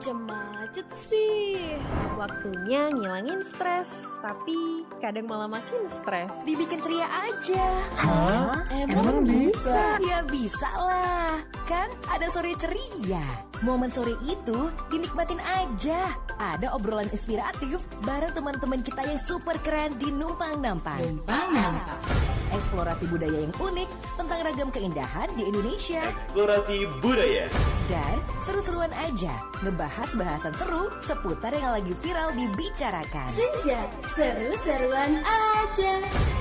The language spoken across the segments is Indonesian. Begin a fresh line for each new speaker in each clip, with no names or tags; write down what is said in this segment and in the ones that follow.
Macet sih.
Waktunya ngilangin stres, tapi kadang malah makin stres.
Dibikin ceria aja.
Hah? Emang bisa?
Ya bisa lah. Kan ada sore ceria. Momen sore itu dinikmatin aja. Ada obrolan inspiratif bareng teman-teman kita yang super keren di Numpang Nampang. Eksplorasi budaya yang unik tentang ragam keindahan di Indonesia.
Eksplorasi budaya.
Dan seru-seruan aja ngebahas bahasan seru seputar yang lagi viral dibicarakan.
Senja, seru-seruan aja.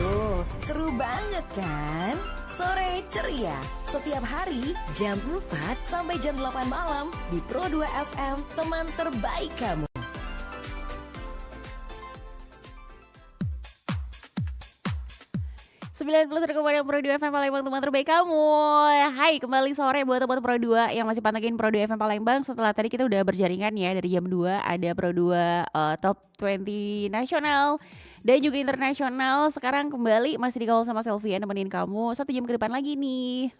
Tuh, seru banget kan? Sore ceria, setiap hari jam 4 sampai jam 8 malam di Pro 2 FM, teman terbaik kamu.
Kemudian Pro 2 FM Palembang, teman terbaik kamu. Hai, kembali sore buat teman Pro 2 yang masih pantengin Pro 2 FM Palembang. Setelah tadi kita udah berjaringan ya dari jam 2 ada Pro 2 Top 20 nasional dan juga internasional. Sekarang kembali masih dikawal sama Selvia nemenin kamu 1 jam ke depan lagi nih.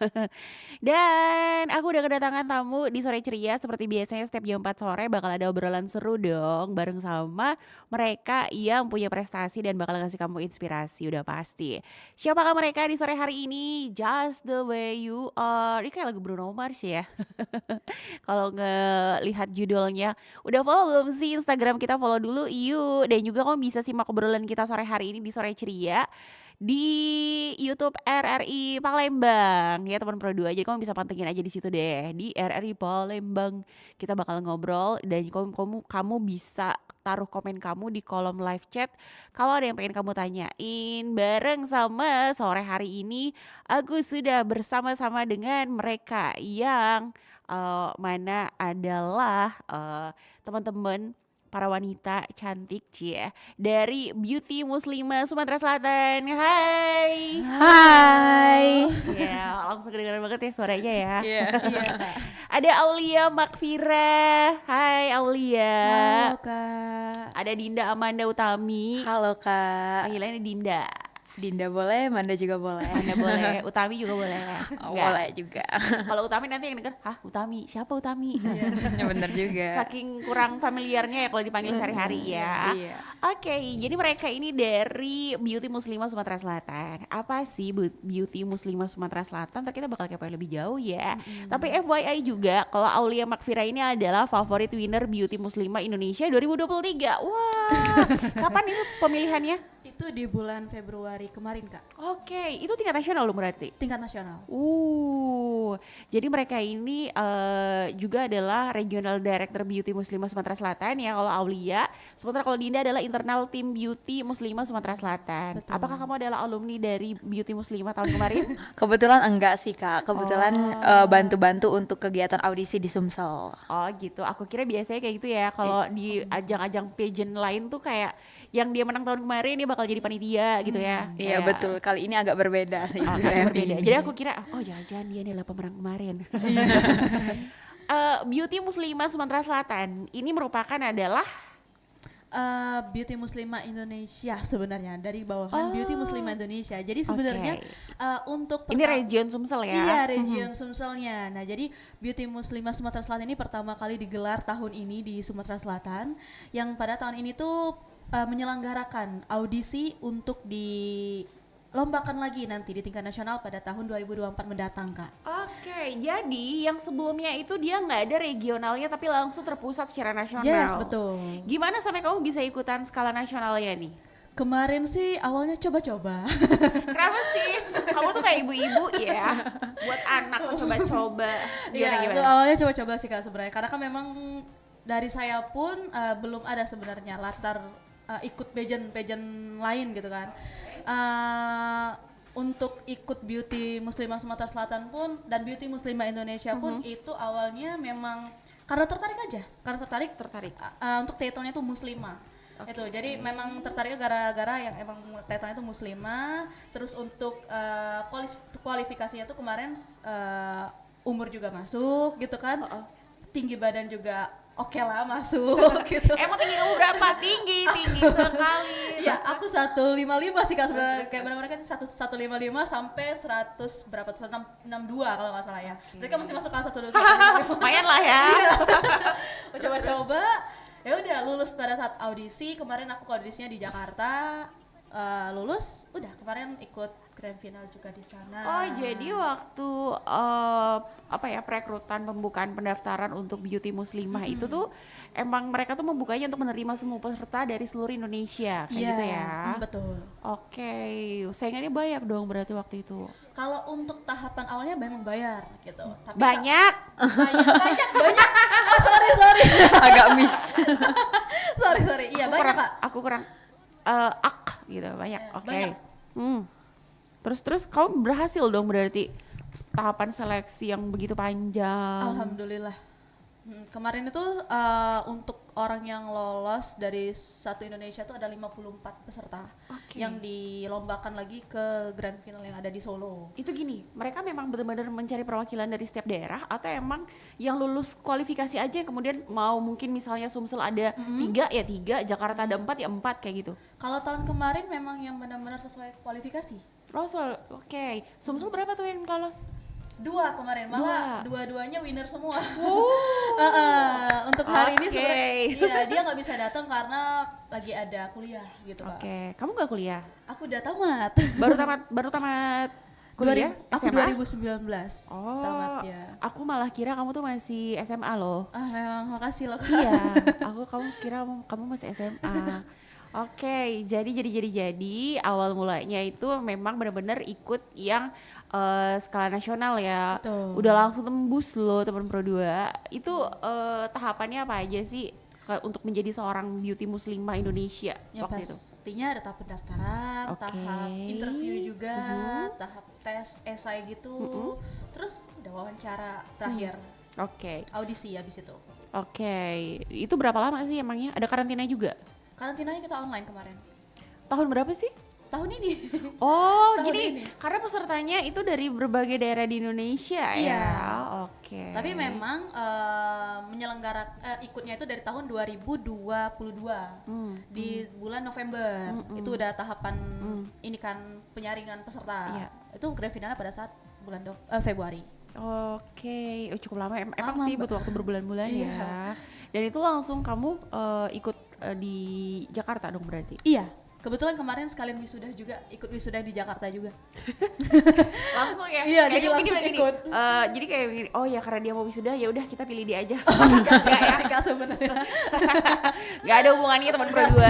Dan aku udah kedatangan tamu di sore ceria. Seperti biasanya setiap jam 4 sore bakal ada obrolan seru dong bareng sama mereka yang punya prestasi dan bakal ngasih kamu inspirasi, udah pasti. Siapakah mereka di sore hari ini? Just the way you are. Ini kayak lagu Bruno Mars ya. Kalau ngelihat judulnya. Udah follow belum sih Instagram kita? Follow dulu yuk. Dan juga kamu bisa simak obrolan kita sore hari ini di sore ceria di YouTube RRI Palembang ya teman Pro 2. Jadi kamu bisa pantengin aja di situ deh di RRI Palembang. Kita bakal ngobrol dan kamu bisa taruh komen kamu di kolom live chat kalau ada yang pengen kamu tanyain bareng sama sore hari ini. Aku sudah bersama-sama dengan mereka yang mana adalah teman-teman para wanita cantik cie dari Beauty Muslimah Sumatera Selatan. Hai.
Hai.
Ya, langsung kedengaran banget ya suaranya ya.
Iya.
Ada Aulia Makfira. Hai Aulia.
Halo Kak.
Ada Dinda Amanda Utami.
Halo Kak.
Panggilannya Dinda.
Dinda boleh, Manda juga boleh.
Anda boleh, Utami juga boleh.
Oh,
Enggak.
boleh juga.
Kalau Utami nanti yang denger, hah Utami, siapa Utami?
Ya bener juga.
Saking kurang familiarnya ya kalau dipanggil sehari-hari ya.
Iya.
Oke, jadi mereka ini dari Beauty Muslimah Sumatera Selatan. Apa sih Beauty Muslimah Sumatera Selatan? Ntar kita bakal kepoin lebih jauh ya. Tapi FYI juga, kalau Aulia Makfira ini adalah favorit winner Beauty Muslimah Indonesia 2023. Wah, kapan itu pemilihannya?
Itu di bulan Februari kemarin Kak,
Oke, itu tingkat nasional loh berarti?
tingkat nasional.
Jadi mereka ini juga adalah Regional Director Beauty Muslimah Sumatera Selatan ya kalau Aulia. Sementara kalau Dinda adalah internal tim Beauty Muslimah Sumatera Selatan.
Betul.
Apakah kamu adalah alumni dari Beauty Muslimah tahun kemarin?
Kebetulan enggak sih Kak. Kebetulan bantu-bantu untuk kegiatan audisi di Sumsel.
Oh gitu, aku kira biasanya kayak gitu ya. Kalau di ajang-ajang pageant lain tuh kayak yang dia menang tahun kemarin dia bakal jadi panitia gitu ya.
Iya
Kayak-
betul. Kali ini agak berbeda sih.
Oh, agak berbeda. Jadi aku kira, oh jangan-jangan dia adalah pemenang kemarin. Beauty Muslimah Sumatera Selatan ini merupakan adalah
Beauty Muslimah Indonesia sebenarnya dari bawahan Beauty Muslimah Indonesia. Jadi sebenarnya untuk
ini region Sumsel ya.
Iya, region Sumselnya. Nah, jadi Beauty Muslimah Sumatera Selatan ini pertama kali digelar tahun ini di Sumatera Selatan, yang pada tahun ini tuh menyelenggarakan audisi untuk dilombakan lagi nanti di tingkat nasional pada tahun 2024 mendatang, Kak.
Oke, jadi yang sebelumnya itu dia nggak ada regionalnya tapi langsung terpusat secara nasional.
Yes, betul.
Gimana sampai kamu bisa ikutan skala nasionalnya nih?
Kemarin sih awalnya coba-coba.
Kenapa sih? Kamu tuh kayak ibu-ibu ya, buat anak coba-coba.
Iya, itu
Gimana?
awalnya coba-coba sih Kak sebenarnya. Karena kan memang dari saya pun belum ada sebenarnya latar ikut pageant lain gitu kan. Untuk ikut Beauty Muslimah Sumatera Selatan pun dan Beauty Muslimah Indonesia pun itu awalnya memang karena tertarik aja. Karena tertarik. Untuk title-nya itu Muslimah. Itu jadi memang tertariknya gara-gara yang emang title-nya itu Muslimah. Terus untuk kualifikasinya tuh kemarin umur juga masuk gitu kan. Tinggi badan juga oke lah masuk gitu.
Emang tinggi kamu berapa? Tinggi sekali.
Ya aku 155 sih Kak sebenarnya, kayak benar-benar kan 155 sampai 100 berapa tuh 162 kalau nggak salah ya. Berarti kan masih masuk kelas 1 2
Lumayan lah ya.
Coba-coba coba. Ya udah lulus pada saat audisi. Kemarin aku audisinya di Jakarta. Lulus, udah kemarin ikut grand final juga di sana.
Oh, jadi waktu perekrutan pembukaan pendaftaran untuk beauty muslimah itu tuh emang mereka tuh membukanya untuk menerima semua peserta dari seluruh Indonesia kayak gitu ya.
Betul.
Oke, saingannya banyak dong berarti waktu itu.
Kalau untuk tahapan awalnya memang bayar gitu. Tapi
Banyak.
banyak. Sorry.
Agak miss.
sorry. Iya, banyak, Kak.
Aku kurang gitu banyak. Oke.
Banyak.
Terus kamu berhasil dong berarti tahapan seleksi yang begitu panjang.
Alhamdulillah. Kemarin itu untuk orang yang lolos dari satu Indonesia itu ada 54 peserta yang dilombakan lagi ke grand final yang ada di Solo.
Itu gini, mereka memang benar-benar mencari perwakilan dari setiap daerah atau emang yang lulus kualifikasi aja yang kemudian mau mungkin misalnya Sumsel ada 3 ya 3, Jakarta ada 4 ya 4 kayak gitu.
Kalau tahun kemarin memang yang benar-benar sesuai kualifikasi.
Oke. Sumsel berapa tuh yang lolos?
2 kemarin, malah dua-duanya winner semua. Untuk hari ini sebenarnya dia nggak bisa datang karena lagi ada kuliah gitu, Pak.
Oke, kamu nggak kuliah?
Aku udah tamat.
Baru tamat kuliah?
Aku
SMA?
2019 tamat ya.
Aku malah kira kamu tuh masih SMA loh.
Memang makasih loh, Kak.
Iya, kamu kira kamu masih SMA. Oke, jadi awal mulanya itu memang benar-benar ikut yang skala nasional ya.
Betul.
Udah langsung tembus loh teman Pro 2. Itu tahapannya apa aja sih untuk menjadi seorang beauty muslimah Indonesia
Ya
waktu itu?
pastinya ada tahap pendaftaran, tahap interview juga, tahap tes esai gitu. Terus udah wawancara terakhir.
Oke.
Audisi habis itu.
Oke. Itu berapa lama sih emangnya? Ada karantina juga?
Karantinanya kita online kemarin.
Tahun berapa sih?
Tahun ini.
Oh,
Tahun
gini.
ini.
Karena pesertanya itu dari berbagai daerah di Indonesia
Iya.
ya. Oke.
Tapi memang ikutnya itu dari tahun 2022 di bulan November. Itu udah tahapan ini kan penyaringan peserta.
Iya.
Itu grand finalnya pada saat bulan Februari.
Oke, cukup lama. Emang
Lama,
sih
Mbak.
butuh waktu berbulan-bulan
Iya.
ya. Dan itu langsung kamu ikut di Jakarta dong berarti?
Iya. Kebetulan kemarin sekalian wisuda juga, ikut wisuda di Jakarta juga.
Langsung ya?
Iya,
Kayaknya
jadi
mungkin
langsung
gini,
ikut.
jadi kayak gini, oh ya karena dia mau wisuda ya udah kita pilih dia aja.
Enggak sih, Kak, sebenarnya.
Gak ada hubungannya teman Pro 2.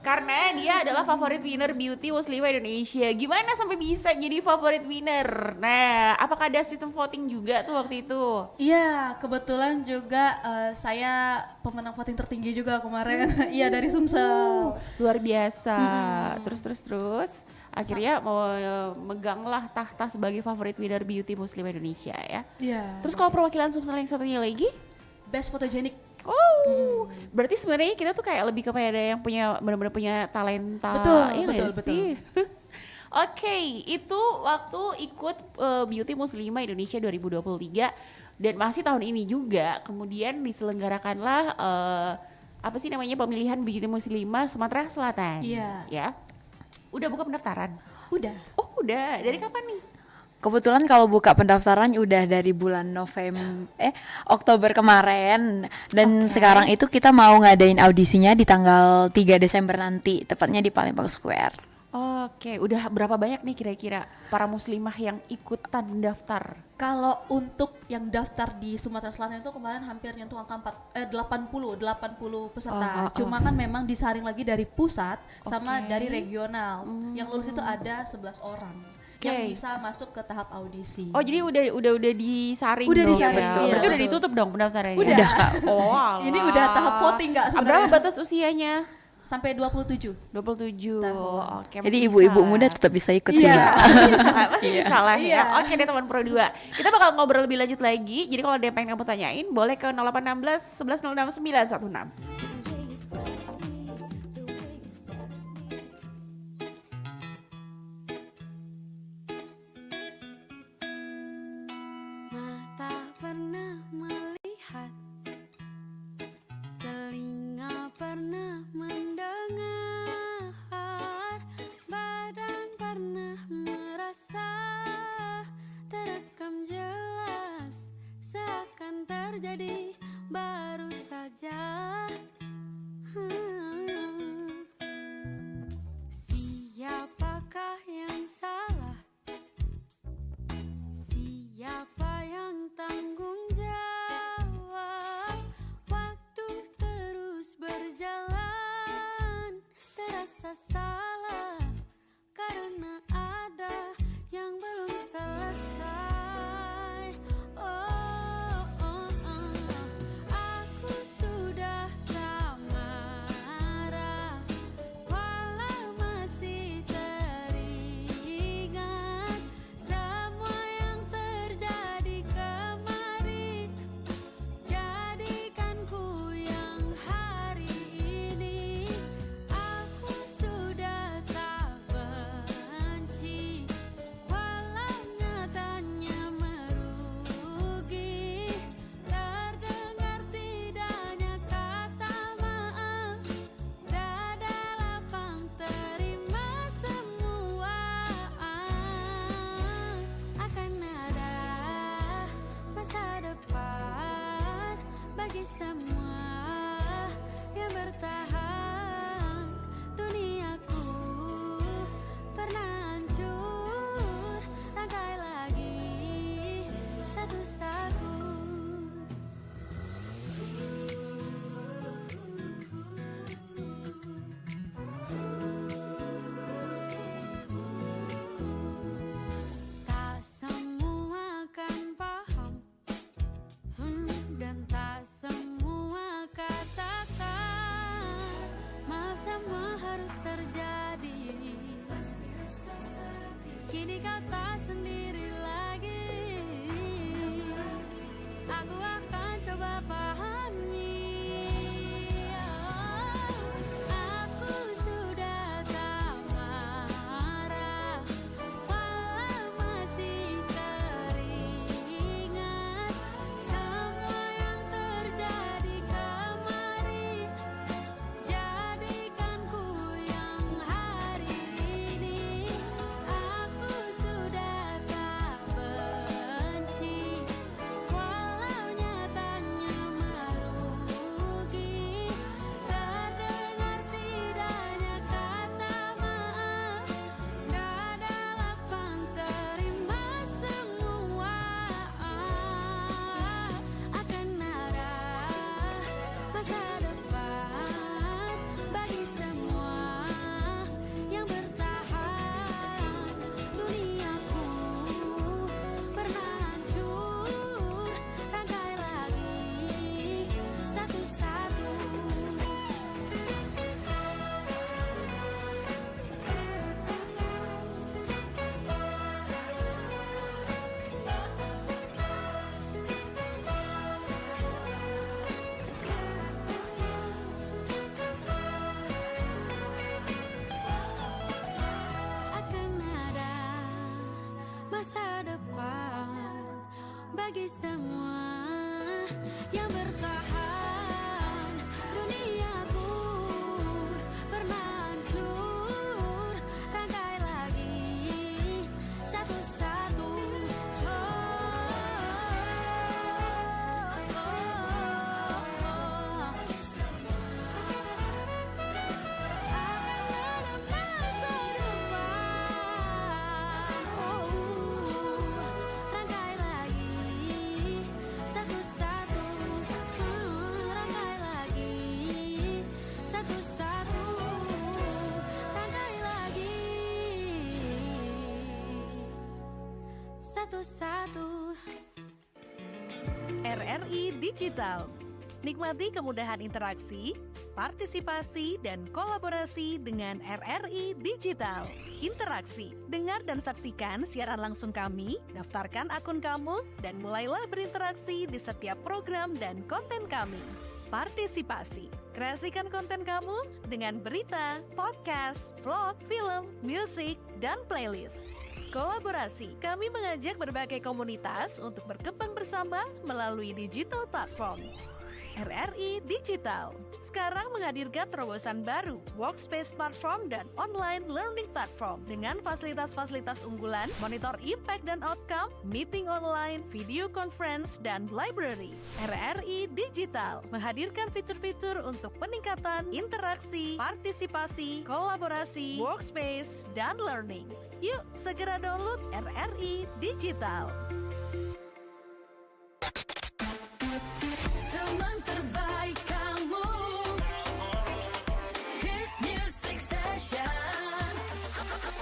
Karena dia adalah favorit winner beauty muslimah Indonesia. Gimana sampai bisa jadi favorit winner? Nah, apakah ada sistem voting juga tuh waktu itu?
Iya, kebetulan juga saya pemenang voting tertinggi juga kemarin. Iya, dari Sumsel.
Luar biasa. Terus akhirnya mau meganglah tahta sebagai favorit winner beauty muslimah Indonesia ya.
Iya.
Terus kalau perwakilan Sumsel yang satunya lagi?
Best photogenic.
Oh, berarti sebenarnya kita tuh kayak lebih kepada yang punya benar-benar punya talenta.
Betul,
iya nggak
betul.
sih? Oke, itu waktu ikut Beauty Muslimah Indonesia 2023 dan masih tahun ini juga. Kemudian diselenggarakanlah apa sih namanya pemilihan Beauty Muslimah Sumatera Selatan.
Iya.
Ya. Udah buka pendaftaran?
Udah.
Oh, udah. Dari kapan nih?
Kebetulan kalau buka pendaftaran udah dari bulan Oktober kemarin dan sekarang itu kita mau ngadain audisinya di tanggal 3 Desember nanti, tepatnya di Palembang Square.
Oke, udah berapa banyak nih kira-kira para muslimah yang ikutan daftar?
Kalau untuk yang daftar di Sumatera Selatan itu kemarin hampir nyentuh angka 80 peserta. Cuma kan memang disaring lagi dari pusat sama dari regional. Yang lulus itu ada 11 orang yang bisa masuk ke tahap audisi.
Oh, jadi udah disaring
Udah
dong
disaring,
ya?
iya,
Berarti udah
betul.
ditutup dong pendaftarannya?
Udah.
Oh, alah.
Ini udah tahap voting nggak
Berapa
sebenarnya?
batas usianya?
Sampai 27.
27. Oke,
Jadi
masih
ibu-ibu
bisa.
muda tetap bisa ikut
Iya.
sih.
Masih bisa lah ya.
Iya.
Oke deh teman Pro 2. Kita bakal ngobrol lebih lanjut lagi. Jadi kalau ada yang pengen kamu tanyain, boleh ke 0816 11 06 916.
Mata pernah melihat, telinga pernah mendengar, badan pernah merasa, terekam jelas, seakan terjadi baru saja. saja. Siapakah yang salah? Siapa yang tanggung jawab? Waktu terus berjalan, terasa salah karena ada yang belum selesai. Aku sudah tak marah, walau masih teringat semua yang terjadi kemarin. Jadikan ku yang hari ini. Aku sudah tak benci, walau nyatanya merugi. Terdengar tidaknya kata maaf, dada lapang terima semua. Akan ada masa depan bagi semua yang bertahan. Duniaku pernah hancur, rangkai lagi satu-satu. Tak semua kan paham, dan tak semua katakan maaf, semua harus terjadi. Kini kau tak sendiri lagi. Aku akan coba pahami. Aku sudah tak marah, walau masih teringat semua yang terjadi kemarin. Jadikan ku yang hari ini. Aku sudah tak benci, walau nyatanya merugi. Terdengar tidaknya kata maaf, dada lapang terima semua. Akan ada masa depan bagi semua yang bertahan. Duniaku pernah hancur, rangkai lagi satu-satu. Akan ada masa depan bagi semua yang bertahan. Duniaku pernah hancur, rangkai lagi satu-satu. Akan ada masa depan. Rangkai lagi satu-satu. Rangkai lagi satu-satu. Rangkai lagi satu-satu.
RRI Digital. Nikmati kemudahan interaksi, partisipasi, dan kolaborasi dengan RRI Digital. Interaksi, dengar dan saksikan siaran langsung kami, daftarkan akun kamu, dan mulailah berinteraksi di setiap program dan konten kami. Partisipasi, kreasikan konten kamu dengan berita, podcast, vlog, film, musik, dan playlist. Kolaborasi, kami mengajak berbagai komunitas untuk berkembang bersama melalui digital platform. RRI Digital. Sekarang menghadirkan terobosan baru, Workspace Platform dan Online Learning Platform dengan fasilitas-fasilitas unggulan, monitor impact dan outcome, meeting online, video conference, dan library. RRI Digital menghadirkan fitur-fitur untuk peningkatan interaksi, partisipasi, kolaborasi, workspace, dan learning. Yuk, segera download RRI Digital.
Teman terbaik kamu, Hit Music Station,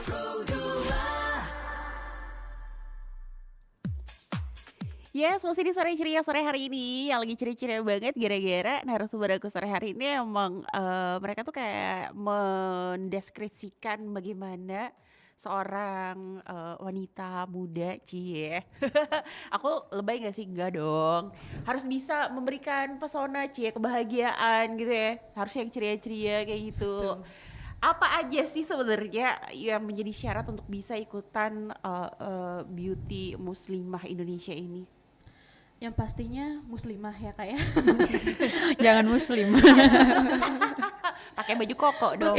Pro 2.
Yes, masih di sore ceria sore hari ini yang lagi ceria-ceria banget gara-gara narasumber aku sore hari ini emang mereka tuh kayak mendeskripsikan bagaimana seorang wanita muda cie. Aku lebay gak sih? Enggak dong. Harus bisa memberikan pesona cie, kebahagiaan gitu ya. Harus yang ceria-ceria kayak gitu. Apa aja sih sebenarnya yang menjadi syarat untuk bisa ikutan beauty muslimah Indonesia ini?
Yang pastinya muslimah ya Kak ya.
Jangan muslim.
Pakai baju koko dong.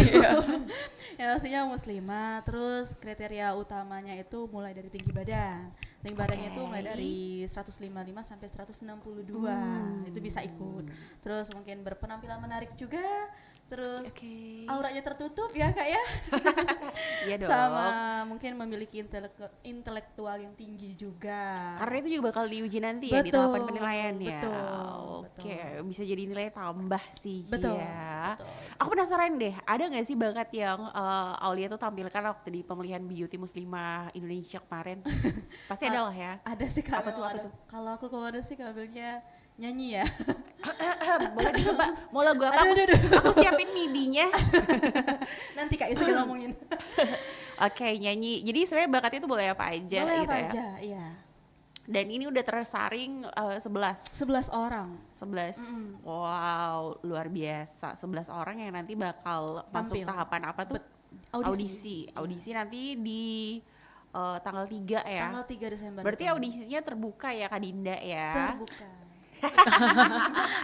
Yang pastinya muslimah, terus kriteria utamanya itu mulai dari tinggi badan. Tinggi badannya itu mulai dari 155 sampai 162. Itu bisa ikut. Terus mungkin berpenampilan menarik juga. Terus auranya tertutup ya Kak ya.
Iya dong.
Sama mungkin memiliki intelektual yang tinggi juga.
Karena itu juga bakal diuji nanti ya di
Betul,
tahapan penilaian ya.
betul,
Oke, bisa jadi nilai tambah sih
Betul,
ya.
betul.
Aku penasaran deh, ada nggak sih bakat yang Aulia tuh tampilkan waktu di pemilihan beauty muslimah Indonesia kemarin? Pasti ada lah ya.
Ada sih Kak.
Apa tuh,
memang
apa
ada.
tuh?
Kalau aku kemarin sih ngambilnya nyanyi ya.
Boleh dicoba? Mau lagu apa?
Aduh.
Aku siapin MIDI-nya.
Nanti Kak itu kita ngomongin.
Oke, nyanyi. Jadi sebenarnya bakatnya tuh boleh apa aja
Boleh
gitu
apa
ya.
aja, iya.
Dan ini udah tersaring 11.
11 orang
11. Wow, luar biasa. 11 orang yang nanti bakal masuk
Tampil.
tahapan apa tuh?
audisi.
Audisi nanti di tanggal 3 ya.
Tanggal 3 Desember.
Berarti
betul.
audisinya terbuka ya Kak Dinda ya.
Terbuka.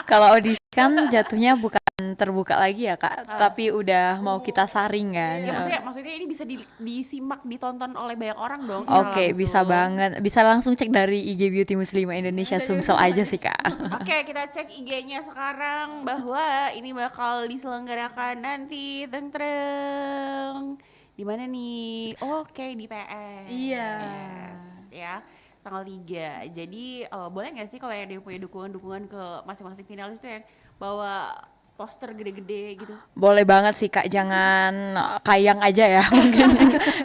Kalau audisi kan jatuhnya bukan terbuka lagi ya Kak, tapi udah mau kita saring kan.
Ya, maksudnya ini bisa disimak, ditonton oleh banyak orang dong. secara
Oke, bisa
langsung.
banget. Bisa langsung cek dari IG Beauty Muslimah Indonesia Sumsel aja sih Kak.
Oke, kita cek IG-nya sekarang bahwa ini bakal diselenggarakan nanti teng-treng. Di mana nih? Oke, di PS.
Iya.
Yes, ya. Tanggal 3. Jadi boleh nggak sih kalau yang punya dukungan-dukungan ke masing-masing finalis tuh yang bawa poster gede-gede gitu?
Boleh banget sih Kak, jangan kayang aja ya mungkin.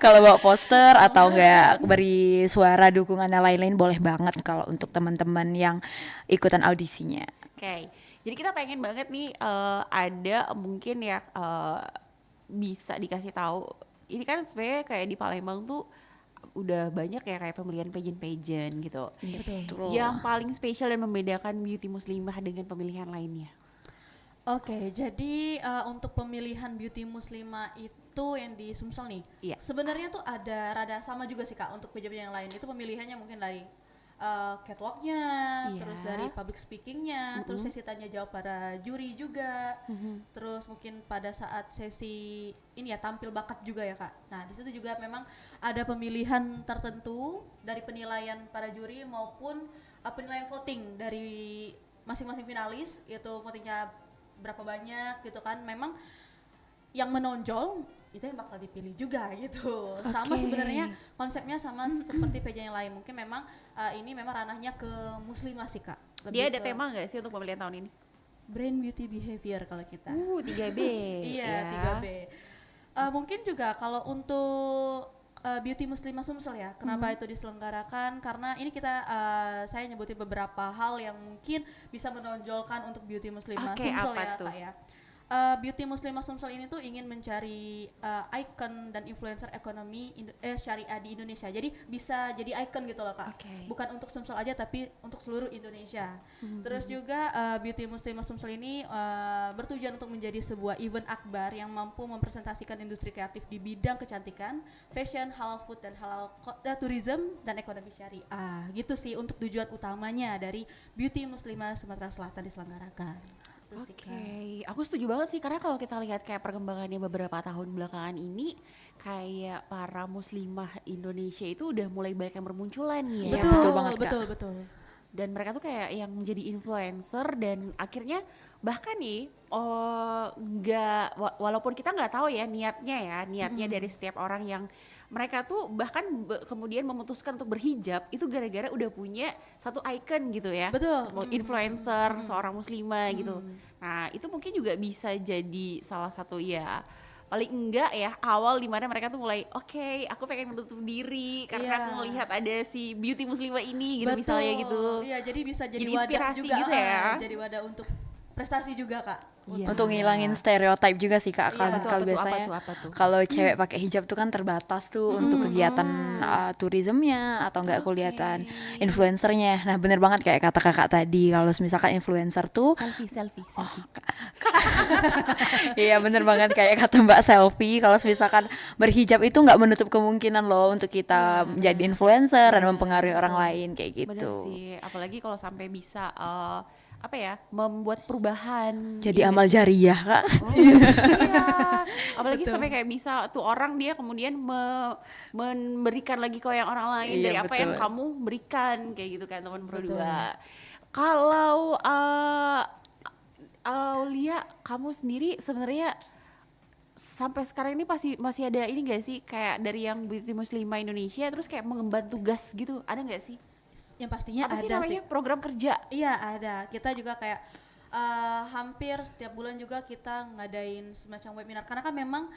Kalau bawa poster atau enggak beri suara dukungannya lain-lain boleh banget kalau untuk teman-teman yang ikutan audisinya.
Oke. Jadi kita pengen banget nih ada mungkin ya bisa dikasih tahu. Ini kan sebenarnya kayak di Palembang tuh udah banyak ya kayak pemilihan pageant gitu.
Betul.
Yang paling spesial dan membedakan beauty muslimah dengan pemilihan lainnya.
Oke, jadi untuk pemilihan beauty muslimah itu yang di Sumsel nih.
Iya.
Sebenarnya tuh ada rada sama juga sih Kak untuk pageant yang lain. Itu pemilihannya mungkin dari catwalknya,
Iya.
terus dari public speakingnya, terus sesi tanya jawab para juri juga, terus mungkin pada saat sesi ini ya tampil bakat juga ya Kak. Nah di situ juga memang ada pemilihan tertentu dari penilaian para juri maupun penilaian voting dari masing-masing finalis, itu votingnya berapa banyak gitu kan. Memang yang menonjol itu yang bakal dipilih juga gitu. Sama sebenarnya konsepnya sama seperti pageant yang lain. Mungkin memang ini memang ranahnya ke muslimah sih Kak.
Dia
Lebih
ada
ke
tema nggak sih untuk pemilihan tahun ini?
brand beauty behavior kalau kita.
3B.
Iya,
ya.
3B. Mungkin juga kalau untuk beauty muslimah Sumsel ya, kenapa itu diselenggarakan? Karena ini kita saya nyebutin beberapa hal yang mungkin bisa menonjolkan untuk beauty muslimah
Oke,
Sumsel
apa
ya
tuh?
Kak ya. Beauty Muslimah Sumsel ini tuh ingin mencari icon dan influencer ekonomi syariah di Indonesia. Jadi bisa jadi icon gitu loh Kak.
Oke.
Bukan untuk Sumsel aja tapi untuk seluruh Indonesia. Terus juga Beauty Muslimah Sumsel ini bertujuan untuk menjadi sebuah event akbar yang mampu mempresentasikan industri kreatif di bidang kecantikan, fashion, halal food dan halal tourism dan ekonomi syariah. Gitu sih untuk tujuan utamanya dari Beauty Muslimah Sumatera Selatan diselenggarakan. Itu sih,
Oke,
Kak.
aku setuju banget sih karena kalau kita lihat kayak perkembangannya beberapa tahun belakangan ini kayak para muslimah Indonesia itu udah mulai banyak yang bermunculan ya.
Iya, betul banget, Kak.
betul.
Dan mereka tuh kayak yang jadi influencer dan akhirnya bahkan nih walaupun kita nggak tahu ya niatnya dari setiap orang yang mereka tuh bahkan kemudian memutuskan untuk berhijab itu gara-gara udah punya satu icon gitu ya.
Betul.
Influencer seorang muslimah gitu. Nah, itu mungkin juga bisa jadi salah satu ya paling enggak ya awal dimana mereka tuh mulai oke, aku pengen menutup diri karena
Iya.
aku melihat ada si beauty muslimah ini gitu
Betul.
misalnya gitu.
Iya, jadi bisa jadi
Jadi
wadah
inspirasi
juga
gitu ya.
jadi wadah untuk prestasi juga Kak.
Iya.
Untuk ngilangin stereotip juga sih Kak.
Iya,
Kalau
betul,
kalau
apa tuh,
biasanya
apa tuh?
kalau cewek pakai hijab tuh kan terbatas tuh untuk kegiatan turismenya atau enggak kelihatan influencernya. Nah, bener banget kayak kata Kakak tadi, kalau misalkan influencer tuh
Selfie.
iya bener banget kayak kata Mbak Selfie, kalau misalkan berhijab itu nggak menutup kemungkinan loh untuk kita menjadi influencer dan mempengaruhi orang lain kayak
Bener
gitu.
sih, apalagi kalau sampai bisa membuat perubahan.
Jadi
Iya
amal
nggak sih?
jariah Kak.
Iya, apalagi sampai kayak bisa tuh orang dia kemudian memberikan lagi ke yang orang lain
Iya,
dari apa yang
betul.
kamu berikan kayak gitu kan teman berdua. Kalau Aulia, kamu sendiri sebenarnya sampai sekarang ini masih ada ini gak sih kayak dari yang Beauty Muslimah Indonesia terus kayak mengemban tugas gitu, ada nggak sih?
Yang pastinya
Apa sih
ada
namanya program kerja?
Iya ada. Kita juga kayak hampir setiap bulan juga kita ngadain semacam webinar karena kan memang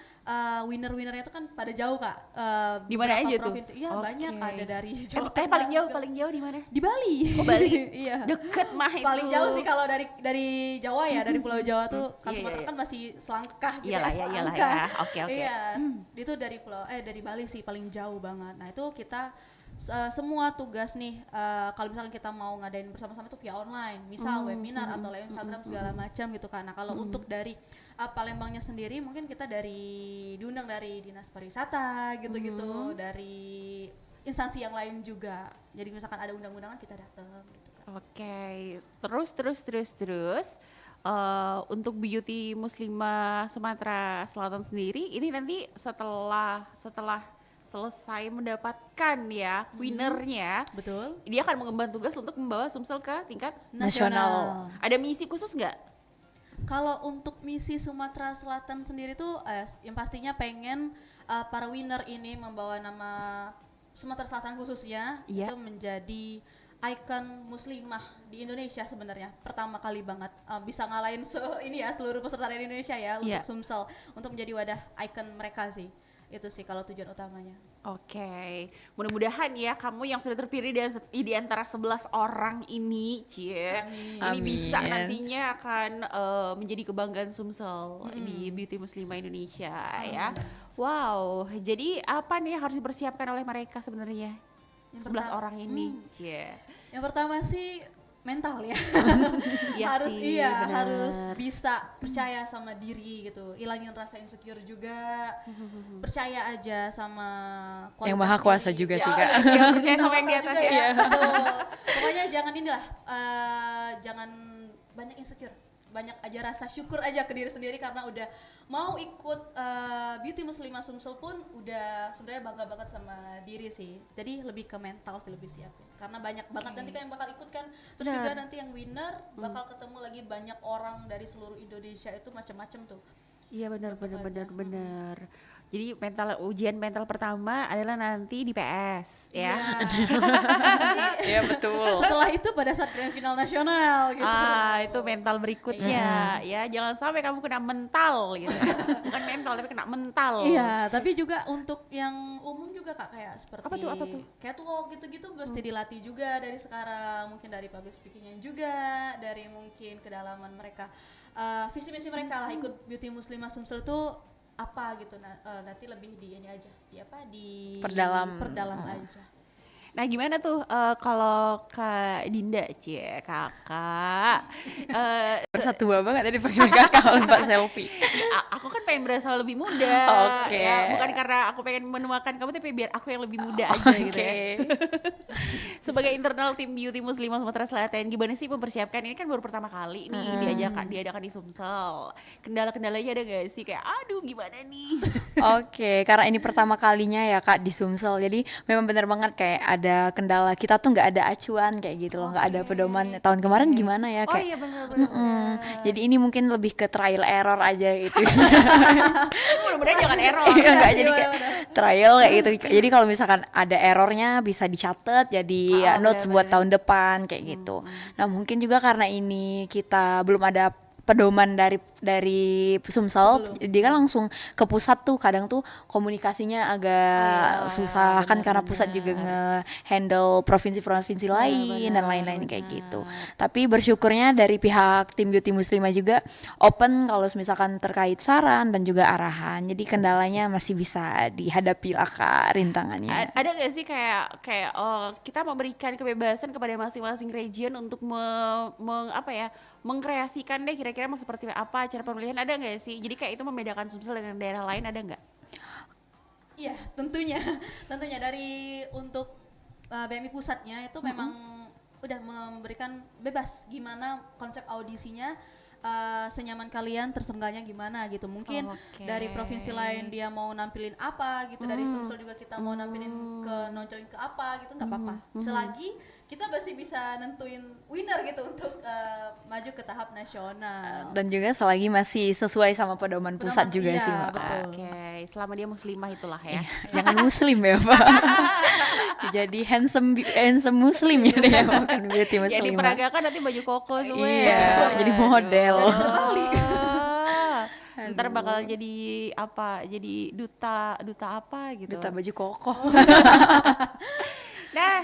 winner-winnernya itu kan pada jauh Kak.
Di mana
Beberapa
aja tuh?
provinsi. Iya
Oke.
banyak, ada dari Jawa
Paling
Tengah,
paling jauh di mana?
di Bali.
Oh, Bali.
Iya.
Deket mah itu.
Paling jauh sih kalau dari Jawa ya, dari Pulau Jawa tuh kan
Iya,
Sumatera
iya.
kan masih selangkah gitu
Iyalah
ya,
iyalah
selangkah.
ya. Oke.
Iya, itu dari Bali sih paling jauh banget. Nah itu kita semua tugas nih, kalau misalkan kita mau ngadain bersama-sama itu via online, misal webinar atau lewat Instagram segala macam gitu kan. Nah kalau untuk dari Palembangnya sendiri mungkin kita diundang dari Dinas Pariwisata gitu-gitu, dari instansi yang lain juga. Jadi misalkan ada undang-undangan kita datang gitu kan.
Oke. Terus untuk Beauty Muslimah Sumatera Selatan sendiri ini nanti setelah selesai mendapatkan ya winernya,
Betul.
dia akan mengemban tugas untuk membawa Sumsel ke tingkat
Nasional.
Ada misi khusus nggak?
Kalau untuk misi Sumatera Selatan sendiri tuh yang pastinya pengen para winner ini membawa nama Sumatera Selatan khususnya
Iya.
itu menjadi ikon muslimah di Indonesia sebenarnya pertama kali banget bisa ngalahin seluruh peserta dari Indonesia ya
Iya.
untuk Sumsel untuk menjadi wadah ikon mereka sih. Itu sih kalau tujuan utamanya.
Oke, mudah-mudahan ya kamu yang sudah terpilih di antara 11 orang ini, ini
Amin.
bisa nantinya akan menjadi kebanggaan Sumsel di Beauty Muslimah Indonesia ya. Wow, jadi apa nih yang harus dipersiapkan oleh mereka sebenarnya?
Yang
11
pertama-
orang ini.
Yang pertama sih mental ya.
Iya
harus
sih, benar.
harus bisa percaya sama diri gitu, hilangin rasa insecure juga, percaya aja sama
Yang
kualitas
maha kuasa
diri.
juga
Ya,
sih Kak.
Yang percaya sama yang di
Juga
atas
ya,
ya.
betul. Pokoknya jangan jangan banyak insecure, banyak aja rasa syukur aja ke diri sendiri karena udah mau ikut Beauty Muslimah Sumsel pun udah sebenarnya bangga banget sama diri sih. Jadi lebih ke mental sih, lebih siapin karena banyak banget nanti kan yang bakal ikut kan, terus
Benar.
juga nanti yang winner bakal ketemu lagi banyak orang dari seluruh Indonesia, itu macam-macam tuh.
Iya benar. Jadi ujian mental pertama adalah nanti di PS ya.
Iya betul.
Setelah itu pada saat grand final nasional gitu.
Itu mental berikutnya ya. Jangan sampai kamu kena mental gitu. Bukan mental tapi kena mental.
Iya, tapi juga untuk yang umum juga Kak, kayak seperti
Apa tuh?
catwalk gitu-gitu mesti dilatih juga dari sekarang, mungkin dari public speakingnya juga, dari mungkin kedalaman mereka, visi misi mereka lah ikut Beauty Muslimah Sumsel tuh apa gitu. Nanti lebih di ini aja, di perdalam aja.
Nah gimana tuh kalau Kak Dinda, kakak
Bersatu banget tadi panggil kakak kalau Mbak selfie.
aku kan pengen berasa lebih muda.
Oke.
Ya, bukan karena aku pengen menuakan kamu, tapi biar aku yang lebih muda aja gitu ya. Sebagai internal tim Beauty Muslimah Sumatera Selatan, gimana sih mempersiapkan? Ini kan baru pertama kali nih diadakan di Sumsel. Kendala-kendalanya ada gak sih? Kayak aduh gimana nih?
Oke, karena ini pertama kalinya ya Kak di Sumsel, jadi memang benar banget kayak ada kendala, kita tuh nggak ada acuan kayak gitu loh, nggak ada pedoman. Tahun kemarin gimana ya
Oh
kayak
iya benar-benar.
jadi ini mungkin lebih ke trial error aja gitu.
Mudah-mudahan jangan error.
Iya nggak, jadi kayak trial kayak gitu. Jadi kalau misalkan ada errornya bisa dicatat jadi notes buat tahun depan kayak gitu. Nah mungkin juga karena ini kita belum ada pedoman dari Sumsel, dia kan langsung ke pusat tuh, kadang tuh komunikasinya agak susah kan karena pusat juga nge-handle provinsi-provinsi lain dan lain-lain kayak gitu. Tapi bersyukurnya dari pihak tim Beauty Muslimah juga open kalau misalkan terkait saran dan juga arahan. Jadi kendalanya masih bisa dihadapi lah Kak, rintangannya.
Ada nggak sih kayak kita memberikan kebebasan kepada masing-masing region untuk mengkreasikan deh kira-kira mau seperti apa cara pemilihan, ada nggak sih? Jadi kayak itu membedakan Sumsel dengan daerah lain, ada nggak?
Iya, tentunya dari untuk BMI pusatnya itu memang udah memberikan bebas gimana konsep audisinya, senyaman kalian tersenggahnya gimana gitu. Mungkin dari provinsi lain dia mau nampilin apa gitu, dari Sumsel juga kita mau nampilin nonjolin ke apa gitu, nggak apa-apa. Selagi kita masih bisa nentuin winner gitu untuk maju ke tahap nasional.
Dan juga selagi masih sesuai sama pedoman pusat juga
iya,
sih Mbak.
betul.
Oke, selama dia muslimah itulah ya.
Jangan muslim ya Pak. Jadi handsome muslim ya dia, bukan beauty
Jadi
muslimah.
peragakan nanti baju koko semua.
Iya, jadi model.
Ntar bakal jadi apa? Jadi duta apa gitu.
Duta baju koko.
Nah,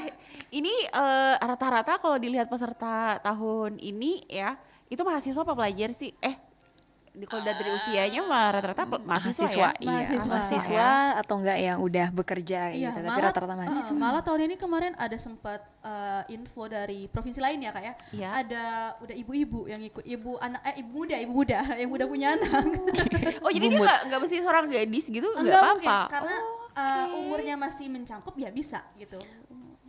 ini rata-rata kalau dilihat peserta tahun ini ya, itu mahasiswa apa pelajar sih? Kalau dari usianya mah rata-rata mahasiswa ya?
Iya, mahasiswa atau enggak yang udah bekerja
Iya,
gitu, tapi rata-rata mahasiswa.
malah tahun ini kemarin ada sempat info dari provinsi lain ya Kak ya.
Iya.
Ada udah ibu-ibu yang ikut, ibu muda yang udah punya anak.
Oh jadi dia nggak mesti seorang gadis gitu, nggak
Enggak
apa-apa?
mungkin, karena umurnya masih mencangkup ya bisa gitu.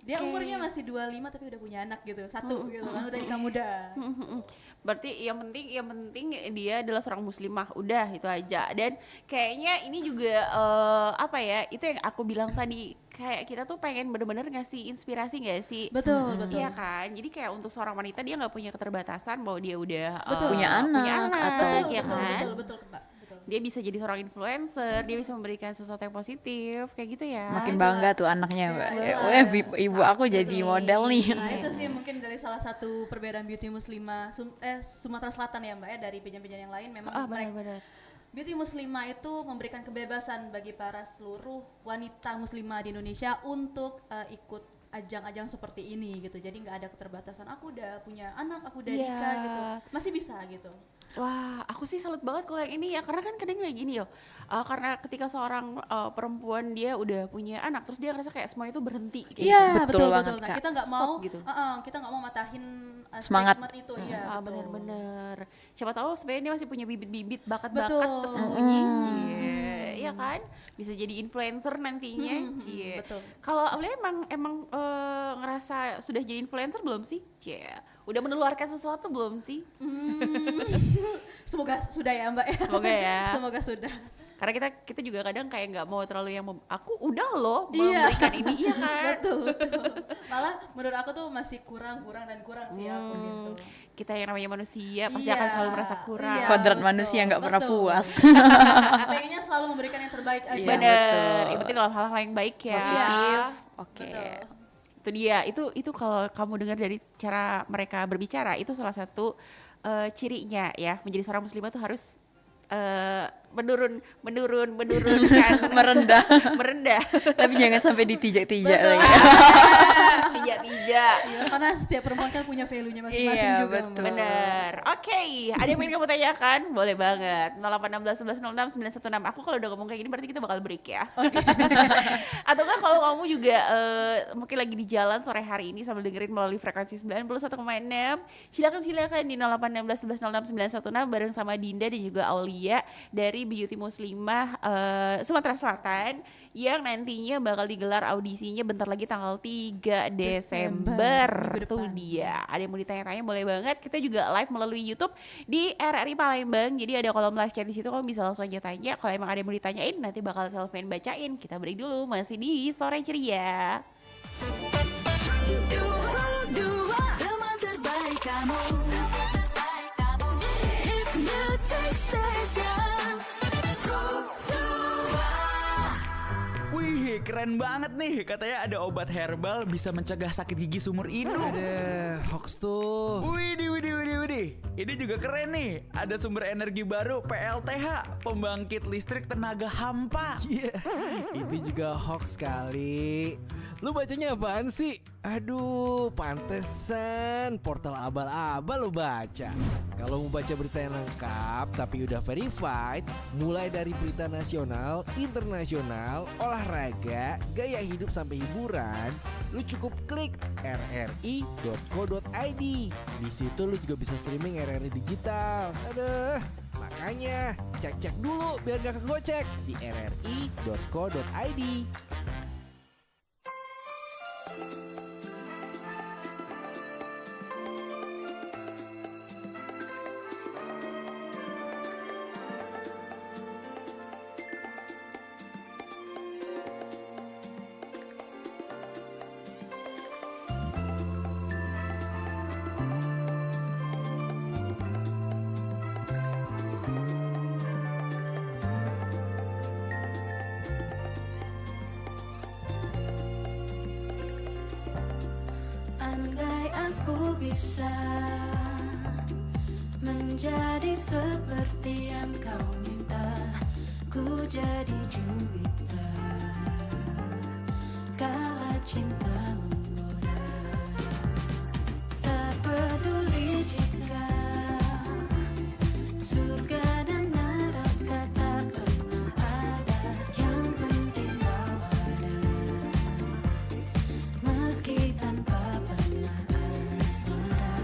Dia umurnya masih 25 tapi udah punya anak gitu, satu gitu kan, udah nikah muda.
Berarti yang penting dia adalah seorang muslimah, udah itu aja. Dan kayaknya ini juga itu yang aku bilang tadi, kayak kita tuh pengen bener-bener ngasih inspirasi gak sih?
Betul.
Iya kan, jadi kayak untuk seorang wanita dia nggak punya keterbatasan bahwa dia udah
Punya anak atau
ya kan?
Betul Mbak.
Dia bisa jadi seorang influencer, dia bisa memberikan sesuatu yang positif, kayak gitu ya.
Makin bangga tuh anaknya Mbak. Ibu aku jadi model nih.
Nah itu sih mungkin dari salah satu perbedaan Beauty Muslimah Sumatera Selatan ya Mbak ya, dari penjam-penjam yang lain memang
benar-benar.
Beauty Muslimah itu memberikan kebebasan bagi para seluruh wanita muslimah di Indonesia untuk ikut ajang-ajang seperti ini gitu. Jadi nggak ada keterbatasan, aku udah punya anak, aku udah nikah gitu, masih bisa gitu.
Wah, aku sih salut banget kalau yang ini ya, karena kan kadang kayak gini karena ketika seorang perempuan dia udah punya anak, terus dia ngerasa kayak semua itu berhenti.
Iya
Betul
betul.
banget,
Nah,
Kak.
kita nggak
Stop
mau
gitu.
kita nggak mau matahin
Semangat.
stigma itu. Iya betul.
Bener-bener. Siapa tahu sebenarnya dia masih punya bibit-bibit bakat-bakat
Betul.
tersembunyi. Iya kan? Bisa jadi influencer nantinya.
Betul.
Kalau Aulia emang ngerasa sudah jadi influencer belum sih? Udah menularkan sesuatu belum sih?
Semoga sudah ya Mbak ya.
Semoga ya.
Semoga sudah.
Karena kita juga kadang kayak nggak mau terlalu yang aku udah loh memberikan ini, iya kan?
Betul. Malah menurut aku tuh masih kurang sih aku gitu.
Kita yang namanya manusia pasti akan selalu merasa kurang.
Iya,
Kodrat
betul,
manusia nggak pernah
betul.
puas.
Pengennya selalu selalu memberikan yang terbaik aja.
Iya,
Bener,
betul.
yang penting dalam hal-hal yang baik ya.
Positif. Oke.
Itu dia, itu kalau kamu dengar dari cara mereka berbicara, itu salah satu cirinya ya, menjadi seorang muslimah tuh harus menurun kan. merendah.
Tapi jangan sampai ditijak-tijak lagi.
Pijak-pijak.
Iya, karena setiap perempuan kan punya value-nya masing-masing
Iya,
juga.
betul.
Bener. Oke, ada yang pengen kamu tanyakan? Boleh banget. 0816 11 06 916. Aku kalau udah ngomong kayak gini berarti kita bakal break ya. Atau enggak kalau kamu juga mungkin lagi di jalan sore hari ini sambil dengerin melalui frekuensi 91,6, silakan di 0816 11 06 916 bareng sama Dinda dan juga Aulia dari Beauty Muslimah Sumatera Selatan yang nantinya bakal digelar audisinya bentar lagi tanggal 3 Desember. Itu dia. Ada yang mau ditanya-tanya boleh banget. Kita juga live melalui YouTube di RRI Palembang. Jadi ada kolom live chat di situ, kamu bisa langsung aja tanya. Kalau emang ada yang mau ditanyain nanti bakal Selfien bacain. Kita break dulu, masih di Sore Ceria.
Pro 2 teman terbaik kamu. Hit Music Station. Pro 2.
Wih, keren banget nih. Katanya ada obat herbal bisa mencegah sakit gigi seumur hidup.
Ada hoax tuh.
Widih. Ini juga keren nih. Ada sumber energi baru PLTH, pembangkit listrik tenaga hampa.
Iya, itu juga hoax kali. Lu bacanya apaan sih? Aduh, pantesan portal abal-abal lu baca. Kalau mau baca berita yang lengkap tapi udah verified, mulai dari berita nasional, internasional, olahraga, gaya hidup sampai hiburan, lu cukup klik rri.co.id. Di situ lu juga bisa streaming RRI digital. Aduh, makanya cek-cek dulu biar gak kegocek di rri.co.id.
Andai aku bisa menjadi seperti yang kau minta, ku jadi juwita kala cinta menggoda. Tak peduli jika surga dan neraka tak pernah ada, yang penting kau ada, meski tanpa pernah asmara.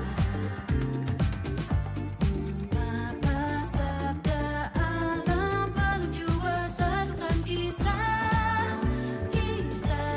Mengapa sabda alam perlu jua satukan kisah kita?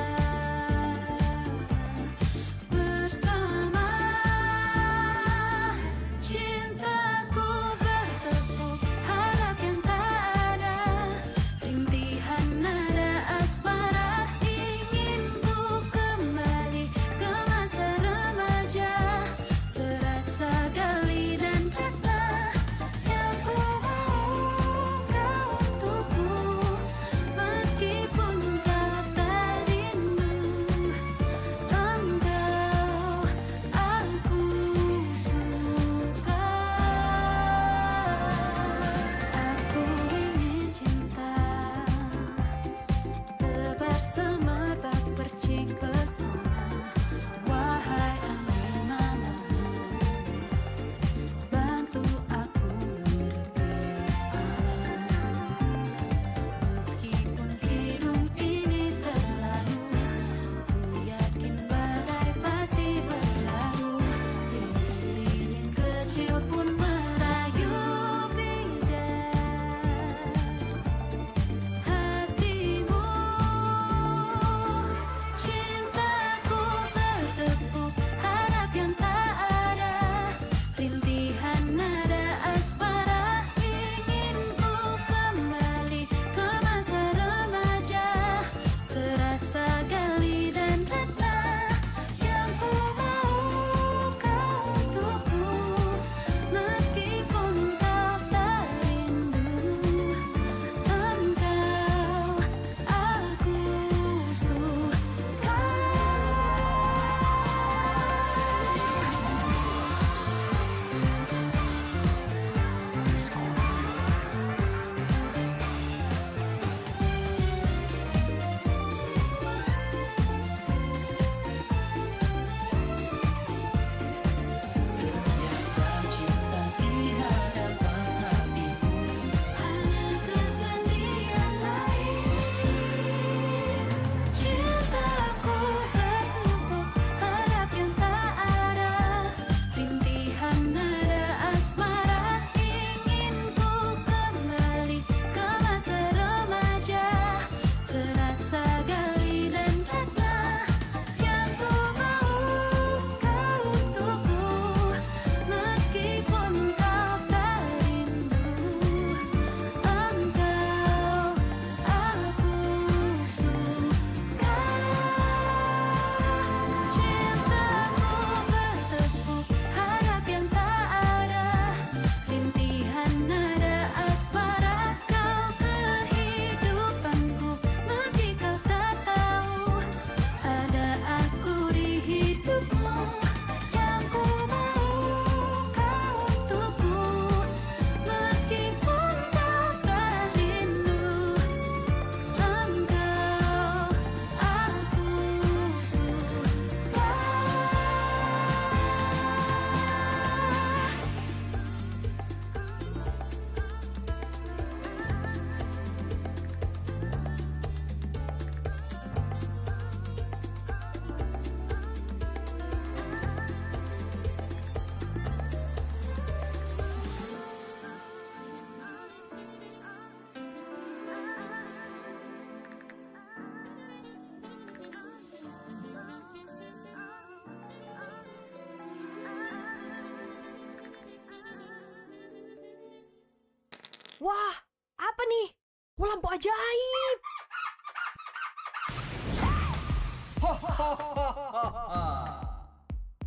Wah, apa nih? Oh, lampu ajaib.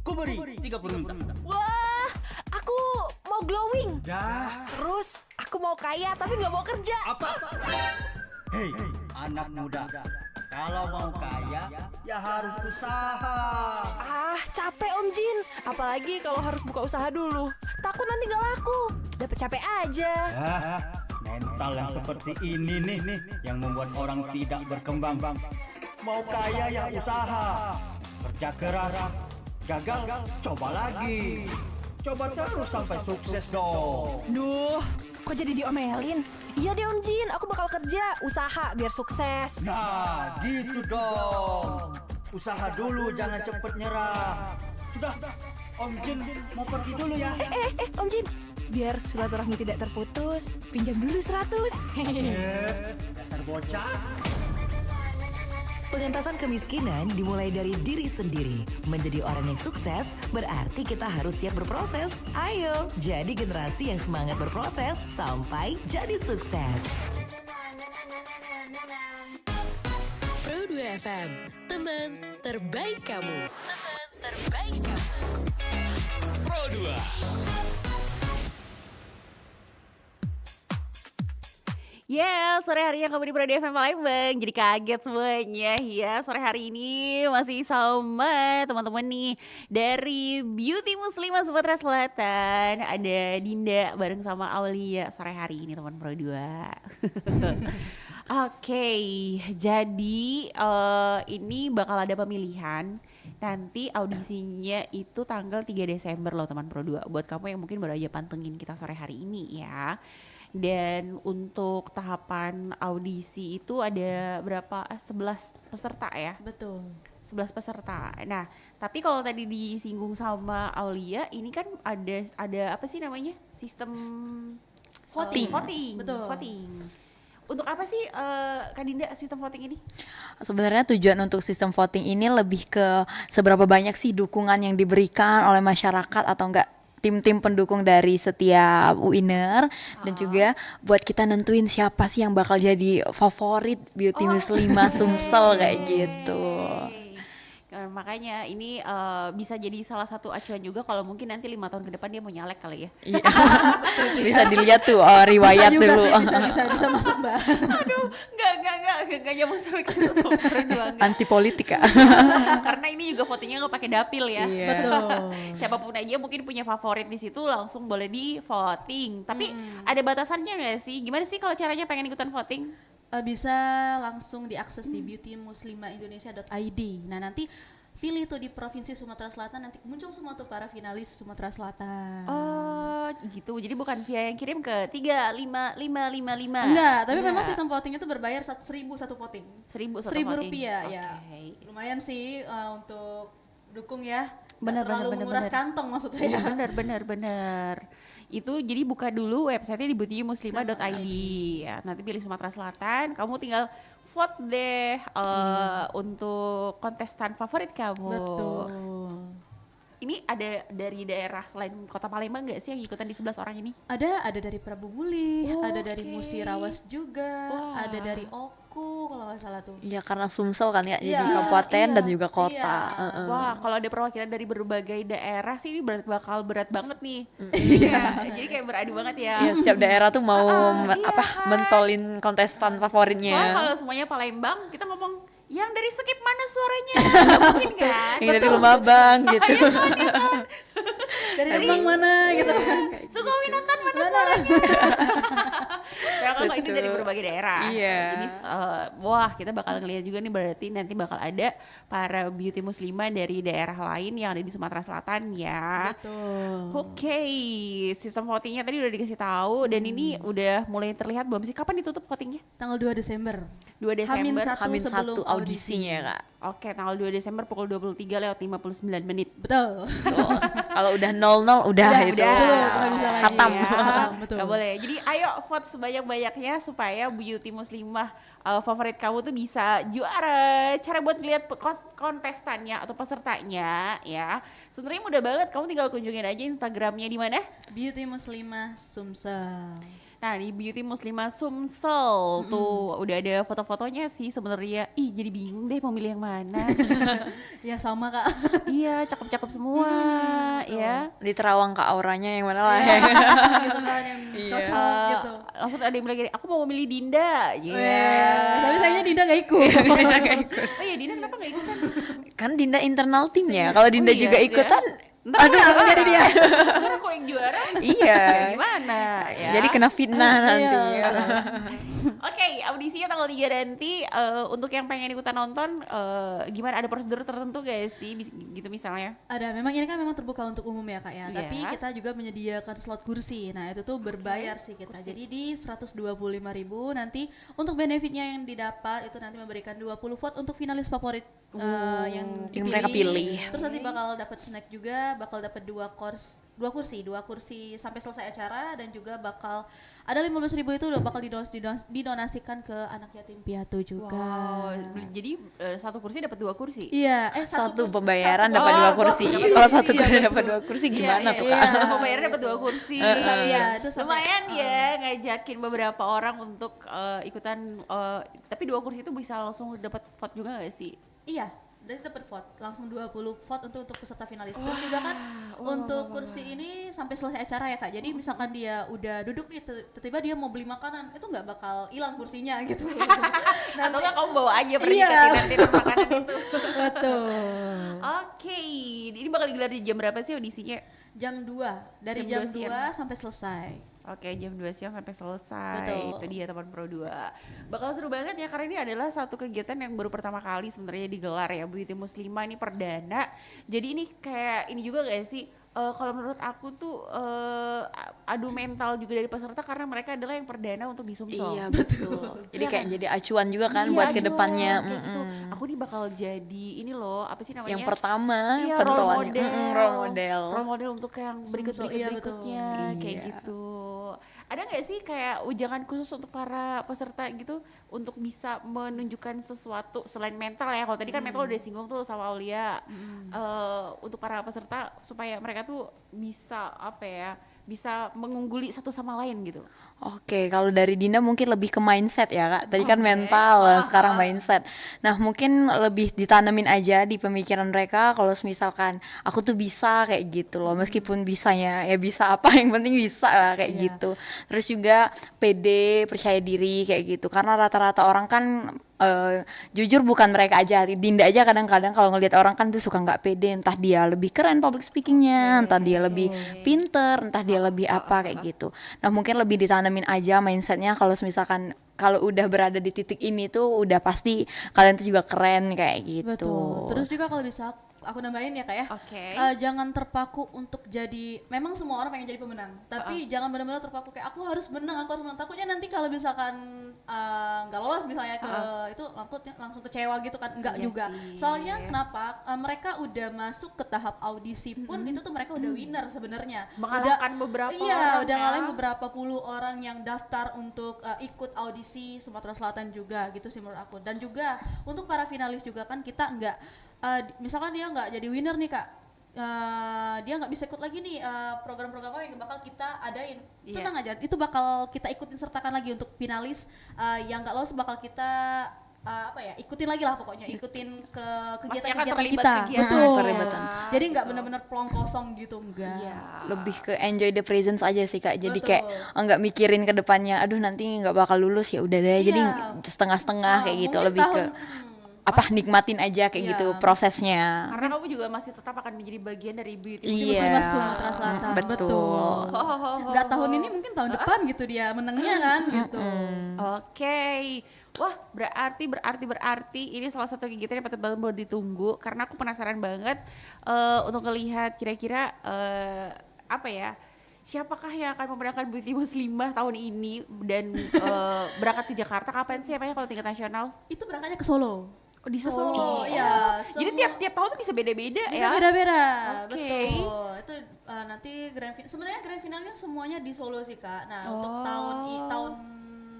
Ku beri 30 juta.
Wah, aku mau glowing.
Dah.
Terus aku mau kaya tapi nggak mau kerja.
Apa? Hei, anak muda. Kalau mau kaya, ya harus usaha.
Ah, capek Om Jin. Apalagi kalau harus buka usaha dulu. Takut nanti nggak laku. Dapat capek aja.
Hah? Mental yang seperti ini nih yang membuat orang tidak berkembang. Mau kaya ya usaha. Kerja keras. Gagal, coba lagi. Coba terus sampai sukses dong.
Duh, kok jadi diomelin? Iya deh Om Jin, aku bakal kerja, usaha biar sukses.
Nah, gitu dong. Usaha dulu, jangan cepet nyerah. Sudah, Om Jin mau pergi dulu ya.
Om Jin, biar silaturahmi tidak terputus, pinjam dulu 100.
Dasar bocah.
Pengentasan kemiskinan dimulai dari diri sendiri. Menjadi orang yang sukses berarti kita harus siap berproses. Ayo, jadi generasi yang semangat berproses sampai jadi sukses.
Pro 2 FM, teman terbaik kamu. Teman terbaik kamu.
Pro 2.
Ya, sore harinya kamu di Pro 2 FM Palembang. Jadi kaget semuanya ya. Sore hari ini masih sama teman-teman nih dari Beauty Muslimah Sumatera Selatan. Ada Dinda bareng sama Aulia sore hari ini teman Pro 2. Oke, jadi ini bakal ada pemilihan. Nanti audisinya itu tanggal 3 Desember loh teman Pro 2. Buat kamu yang mungkin baru aja pantengin kita sore hari ini ya. Dan untuk tahapan audisi itu ada berapa? 11 peserta ya?
Betul.
11 peserta. Nah, tapi kalau tadi disinggung sama Aulia, ini kan ada apa sih namanya? Sistem
Voting.
voting.
Betul.
Voting. Untuk apa sih Kak Dinda sistem voting ini?
Sebenarnya tujuan untuk sistem voting ini lebih ke seberapa banyak sih dukungan yang diberikan oleh masyarakat atau enggak tim-tim pendukung dari setiap winner dan juga buat kita nentuin siapa sih yang bakal jadi favorit Beauty Muslimah Sumsel kayak gitu.
Makanya ini bisa jadi salah satu acuan juga kalau mungkin nanti 5 tahun ke depan dia mau nyalek kali ya.
Iya. Bisa dilihat tuh riwayat
Bisa juga
dulu.
sih, bisa masuk Mbak.
Aduh, enggak nyambung sampai ke situ tuh. Berdua enggak.
Anti politik Kak.
Karena ini juga votingnya nggak pakai dapil ya.
Iya.
Betul.
Siapapun aja mungkin punya favorit di situ langsung boleh di voting. Tapi ada batasannya nggak sih? Gimana sih kalau caranya pengen ikutan voting?
Bisa langsung diakses di beautymuslimahindonesia.id. Nah, nanti pilih tuh di Provinsi Sumatera Selatan, nanti muncul semua tuh para finalis Sumatera Selatan.
Oh gitu, jadi bukan via yang kirim ke 35555.
Enggak, tapi memang sistem voting itu berbayar 1.000 satu voting.
1.000 satu
1.000
voting.
rupiah ya.
Oke.
Lumayan sih untuk dukung ya.
Benar,
Nggak terlalu
benar,
menguras
benar.
kantong maksud saya.
Iya benar. Itu jadi buka dulu websitenya di beautymuslimah.id ya. Nanti pilih Sumatera Selatan, kamu tinggal vote deh untuk kontestan favorit kamu.
Betul.
Ini ada dari daerah selain Kota Palembang nggak sih yang ikutan di 11 orang ini?
Ada dari Prabu Muli,
Oh,
ada dari
oke.
Musirawas juga,
Wah.
ada dari Oku kalau nggak salah tuh.
Ya karena Sumsel kan ya, jadi
Iya,
kabupaten
iya,
dan juga kota.
iya.
Wah, kalau ada perwakilan dari berbagai daerah sih ini bakal berat banget nih. Iya, jadi kayak beradu banget ya.
Iya, setiap daerah tuh mau
iya kan.
mentolin kontestan
Soalnya
favoritnya.
kalau semuanya Palembang, kita ngomong yang dari skip mana suaranya? Nggak mungkin kan?
Yang dari rumah bang gitu.
Dari Rembang mana gitu kan.
Sukawinatan mana suaranya? Ya kalau ini dari berbagai daerah.
Iya.
Jadi wah kita bakal ngeliat juga nih berarti nanti bakal ada para beauty muslimah dari daerah lain yang ada di Sumatera Selatan ya.
Betul.
Oke, sistem votingnya tadi udah dikasih tahu dan ini udah mulai terlihat belum sih? Kapan ditutup votingnya?
Tanggal 2 Desember.
2 Desember.
Hamin
sebelum
satu audisinya Kak.
Oke, tanggal 2 Desember pukul 23:59.
Betul.
Tuh. Kalau udah 00 udah itu.
nggak bisa lagi.
Hatam.
Ya,
Betul.
nggak boleh. Jadi ayo vote sebanyak-banyaknya supaya beauty muslimah favorit kamu tuh bisa juara. Cara buat ngeliat kontestannya atau pesertanya ya. Sebenarnya mudah banget. Kamu tinggal kunjungin aja Instagramnya di mana?
Beauty Muslimah Sumsel.
Nah di Beauty Muslimah Sumsel tuh udah ada foto-fotonya sih sebenarnya. Ih jadi bingung deh mau milih yang mana.
Ya sama Kak.
Iya cakep-cakep semua ya.
Di Terawang Kak auranya yang mana lah.
Gitu kan yang cocok
Eh,
gitu.
langsung ada yang bilang gini, aku mau milih Dinda. Iya.
Tapi sayangnya Dinda gak ikut.
Oh iya Dinda kenapa gak ikutan?
Kan Dinda internal timnya. Kalau Dinda
iya
juga
sih ya.
ikutan,
Aduh,
jadi dia.
Ntar kok yang juara?
iya.
Gimana ya?
Jadi kena fitnah nanti.
Oke, audisinya tanggal 3 nanti. Untuk yang pengen ikutan nonton, gimana? Ada prosedur tertentu gak sih? Gitu misalnya?
Ada, memang ini kan memang terbuka untuk umum ya Kak ya.
Iya.
Tapi kita juga menyediakan slot kursi. Nah itu tuh berbayar sih kita. Jadi di 125.000 nanti untuk benefitnya yang didapat itu nanti memberikan 20 vote untuk finalis favorit yang
Yang mereka pilih.
Terus nanti bakal dapat snack juga, bakal dapat dua kursi sampai selesai acara, dan juga bakal ada 15.000 itu udah bakal didonasikan ke anak yatim piatu juga.
Wow, jadi satu kursi dapat 2 kursi?
Iya,
Satu pembayaran dapat 2 kursi. Kalau satu kursi dapat 2 kursi gimana tuh Kak?
Satu pembayaran dapat 2 kursi.
Iya, itu sampai-
Lumayan ya ngajakin beberapa orang untuk ikutan. Tapi 2 kursi itu bisa langsung dapat vote juga gak sih?
Iya, jadi dapat vote langsung 20 vote untuk peserta finalis. Terus juga kan untuk kursi ini sampai selesai acara ya Kak. Jadi misalkan dia udah duduk nih, tiba-tiba dia mau beli makanan, itu nggak bakal hilang kursinya gitu.
Atau nggak kamu bawa aja pergi
Iya.
ke kantin makanan itu?
Betul.
Oke, ini bakal digelar di jam berapa sih audisinya?
Jam 2, dari
Jam
jam
2 siang.
2 sampai selesai.
Oke, jam 2 siang sampai selesai.
Betul.
Itu dia teman Pro 2. Bakal seru banget ya karena ini adalah satu kegiatan yang baru pertama kali sebenarnya digelar ya. Beauty Muslimah ini perdana. Jadi ini kayak ini juga gak sih? Kalau menurut aku tuh adu mental juga dari peserta karena mereka adalah yang perdana untuk di Sumsel.
Iya betul. Jadi
Iya
kayak
kan?
jadi acuan juga kan
Iya,
buat
acuan,
kedepannya.
kayak gitu. Aku nih bakal jadi ini loh, apa sih namanya?
Yang pertama
Iya,
pentolannya role model.
Role model untuk yang
Iya, betul.
berikutnya kayak
Iya.
gitu. Ada nggak sih kayak ujangan khusus untuk para peserta gitu untuk bisa menunjukkan sesuatu selain mental ya? Kalau tadi kan mental udah singgung tuh sama Aulia. Untuk para peserta supaya mereka tuh bisa apa ya? Bisa mengungguli satu sama lain gitu.
Oke, kalau dari Dinda mungkin lebih ke mindset ya Kak. Tadi kan mental, sekarang mindset. Nah mungkin lebih ditanemin aja di pemikiran mereka kalau misalkan aku tuh bisa kayak gitu loh. Meskipun bisanya ya bisa apa, yang penting bisa lah kayak gitu. Terus juga pede, percaya diri kayak gitu. Karena rata-rata orang kan jujur bukan mereka aja, Dinda aja kadang-kadang kalau ngelihat orang kan tuh suka nggak pede, entah dia lebih keren public speakingnya, entah dia lebih pinter, entah dia lebih apa kayak gitu. Nah mungkin lebih ditanemin aja mindsetnya kalau misalkan kalau udah berada di titik ini tuh udah pasti kalian tuh juga keren kayak gitu.
Betul. Terus juga kalau bisa aku nambahin ya Kak ya.
Oke.
Jangan terpaku untuk jadi, memang semua orang pengen jadi pemenang, tapi jangan benar-benar terpaku kayak aku harus menang. Takutnya nanti kalau misalkan nggak lolos misalnya ke itu langsung kecewa gitu kan. Enggak
Iya
juga.
sih.
Soalnya kenapa? Mereka udah masuk ke tahap audisi pun itu tuh mereka udah winner sebenarnya.
Mengalahkan beberapa
Iya,
orang
udah
ya.
ngalahin beberapa puluh orang yang daftar untuk ikut audisi Sumatera Selatan juga gitu sih menurut aku. Dan juga untuk para finalis juga kan kita nggak misalkan dia nggak jadi winner nih Kak, dia nggak bisa ikut lagi nih program-program apa yang bakal kita adain.
Iya.
Tenang aja, itu bakal kita ikutin sertakan lagi untuk finalis yang nggak lolos, bakal kita ikutin lagi lah pokoknya, ikutin ke
Masih akan
kegiatan-kegiatan
terlibat
kita.
kegiatan.
Betul.
Terlibatan.
Jadi nggak benar-benar plong kosong gitu, enggak.
Iya.
Lebih ke enjoy the presence aja sih Kak. Jadi
Betul.
kayak nggak mikirin ke depannya, aduh nanti nggak bakal lulus ya udah deh. Jadi
Iya.
setengah-setengah kayak gitu,
Mungkin
lebih ke nikmatin aja kayak
Iya.
gitu prosesnya.
Karena kamu juga masih tetap akan menjadi bagian dari Beauty
Iya.
Muslimah Sumatera Selatan.
Betul.
Nggak tahun ini, mungkin tahun depan gitu dia menangnya kan gitu.
Oke. Wah, berarti ini salah satu kegiatan yang patut banget buat ditunggu karena aku penasaran banget untuk ngelihat kira-kira apa ya? Siapakah yang akan memenangkan Beauty Muslimah tahun ini dan berangkat ke Jakarta kapan sih emangnya kalau tingkat nasional?
Itu berangkatnya ke Solo.
Oh, di Solo.
Solo, iya.
Jadi tiap tahun tuh bisa beda-beda
Bisa
ya.
beda-beda,
Oke.
betul. Itu nanti sebenarnya grand finalnya semuanya di Solo sih Kak. Nah untuk tahun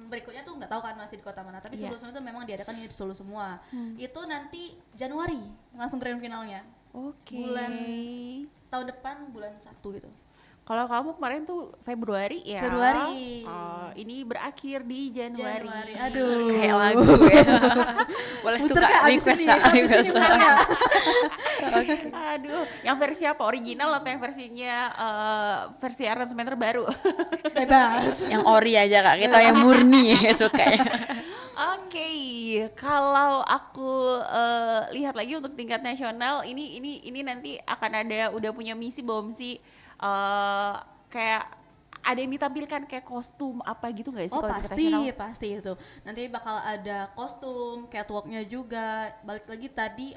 berikutnya tuh nggak tahu kan masih di kota mana. Tapi
Iya.
sebelum itu memang diadakan di Solo semua. Itu nanti Januari langsung grand finalnya.
Oke.
Bulan tahun depan bulan 1 gitu.
Kalau kamu kemarin tuh Februari ya.
Februari.
Oh, ini berakhir di Januari.
Aduh.
Kayak lagu ya. Boleh tuh
Puter
Kak
Kak, abis
request
ini,
Kak,
abis ini
request.
puter, Kak.
Aduh, yang versi apa? Original atau yang versinya versi aransemen terbaru?
Bebas.
Yang ori aja Kak, kita yang murni sukanya.
Oke, kalau aku lihat lagi untuk tingkat nasional, ini nanti akan ada udah punya misi belum sih? Kayak ada yang ditampilkan kayak kostum apa gitu nggak sih
Oh
kalau tingkat
pasti,
nasional?
pasti itu. Nanti bakal ada kostum, catwalknya juga. Balik lagi tadi